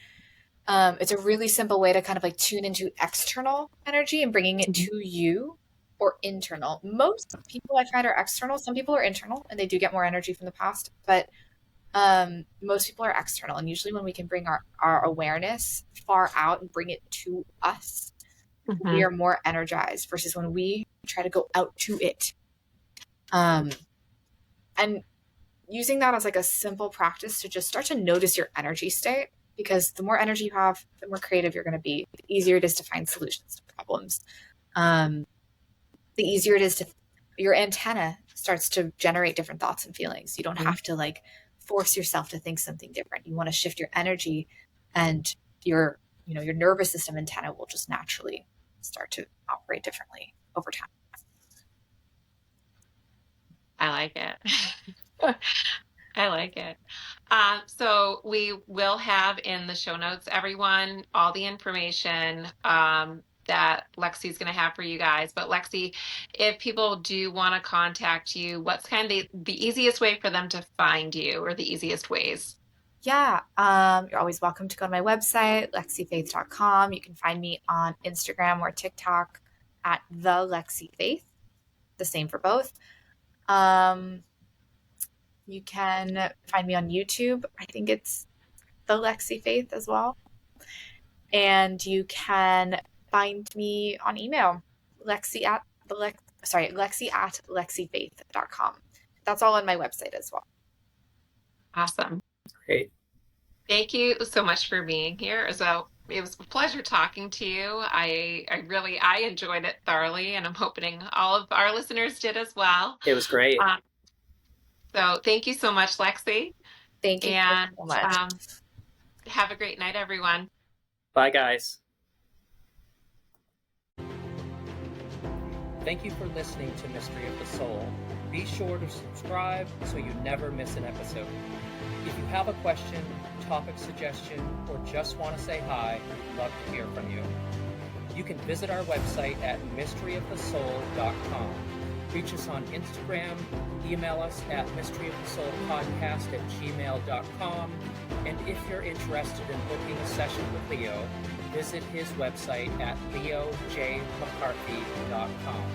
it's a really simple way to kind of like tune into external energy and bringing it to you, or internal. Most people I find are external. Some people are internal and they do get more energy from the past, but most people are external. And usually when we can bring our awareness far out and bring it to us, Mm-hmm. we are more energized versus when we try to go out to it. And using that as like a simple practice to just start to notice your energy state, because the more energy you have, the more creative you're going to be, the easier it is to find solutions to problems. The easier it is to, your antenna starts to generate different thoughts and feelings. You don't have to like force yourself to think something different. You want to shift your energy and your nervous system antenna will just naturally start to operate differently over time. I like it. I like it. So we will have in the show notes, everyone, all the information that Lexi's going to have for you guys. But Lexi, if people do want to contact you, what's kind of the easiest way for them to find you, or the easiest ways? Yeah, you're always welcome to go to my website, lexifaith.com. You can find me on Instagram or TikTok at the Lexi Faith, the same for both. You can find me on YouTube. I think it's the Lexi Faith as well. And you can find me on email, lexi at lexifaith.com. That's all on my website as well. Awesome. Great. Thank you so much for being here. So it was a pleasure talking to you. I enjoyed it thoroughly, and I'm hoping all of our listeners did as well. It was great. So thank you so much, Lexi. Thank you And so much. have a great night, everyone. Bye, guys. Thank you for listening to Mystery of the Soul. Be sure to subscribe so you never miss an episode. If you have a question, topic suggestion, or just want to say hi, we'd love to hear from you. You can visit our website at mysteryofthesoul.com. Reach us on Instagram, email us at mysteryofthesoulpodcast@gmail.com, and if you're interested in booking a session with Leo, visit his website at leojmccarthy.com.